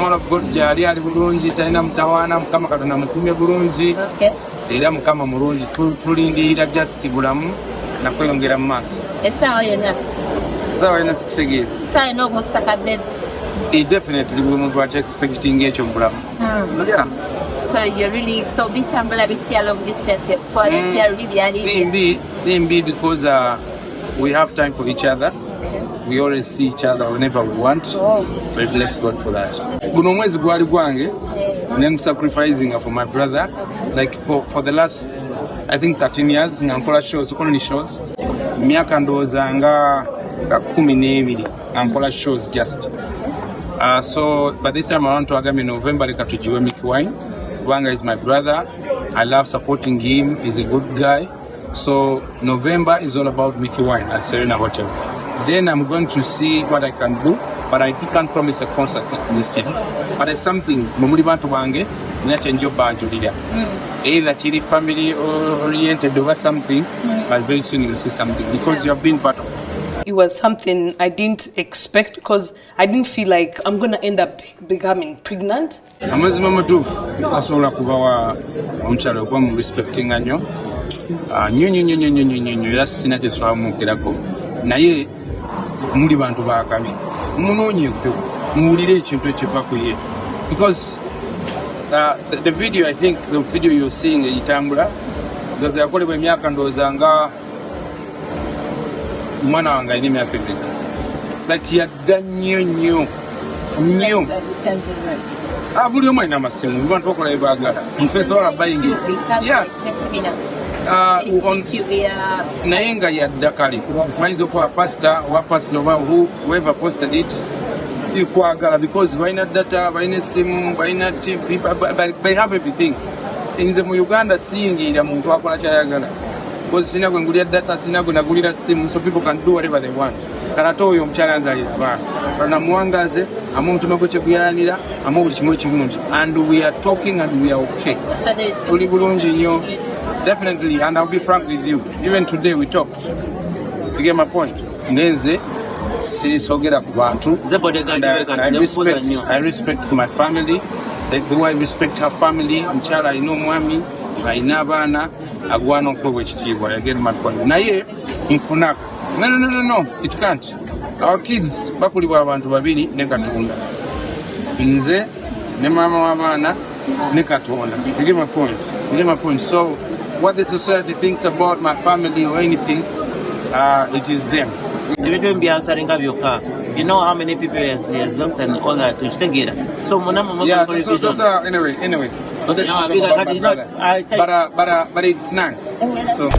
Mwana gojja ali bulungi talina mutawaana mukama Katonda mukumye bulungi. Era mukama mulungi tulindirira just bulamu nakweyongera mu maaso. Essaawa yonna sikitegeera. Essaawa yonna omusakadde. Definitely buli muntu ati expecting ekyo mu bulamu. Yeah. So you're really so bitambula bitya long distance Simbi because we have time for each other. We always see each other whenever we want. Very bless God for that. Guno mwezi gwali gwange and sacrificing for my brother like for the last I think 13 years nkola shows only shows. Myaka ndooza nga 12 nkola shows just. So by this time around to agamba November leka tujiwe Mickey Wine. Wanga is my brother. I love supporting him. He's a good guy. So November is all about Mickey Wine at Serena Hotel. Then I'm going to see what I can do, but I can't promise a concert this year. But it's something mumuli bantu bange nache njo banjulira. Either chili family oriented or something, but very soon you'll see something because you have been part of it. It was something I didn't expect because I didn't feel like I'm going to end up becoming pregnant. Amazima matufu asobola kubawa omukyalo okuba mu respecting anyo nyo era sina kyeswamukirako naye muli bantu bakami munoonyeko muwulire ekintu ekiva ku ye because the video I think the video you're seeing eyitambula because yakolebwa emyaka ndowooza nga mwana wange alina emyaka emeka like yadda nnyo buli omu alina amasimu bantu bakola byebaagala nsobola buying naye nga yadda kale bayinza okuba pastor oba pastor oba whoever posted it kwagala because balina data balina essimu balina TV they have everything. Nze mu Uganda siyingirira muntu akola kyayagala because sina gwe ngulira data sina gwe nagulira ssimu so people can do whatever they want. Karato oyo omukyala anzalira abaana banamuwangaze amu omutima gwe kyeguyalanira amu buli kimu ekirungi and we are talking and we are okay. Tuli bulungi nnyo definitely and I'll be frank with you even today we talked. You get my point? Neze sirisogera ku bantu I respect my family the way I respect her family omukyala alina omwami alina abaana agwana okuweebwa ekitiibwa. You get my point? Naye nfunako no it can't. Our kids bakulibwa abantu babiri ne Katonda nze ne mama w'abaana ne Katonda. You get my point? You get my point? So what the society thinks about my family or anything it is them. You know how many people has left and all that to stay together. So anyway. But it's nice. So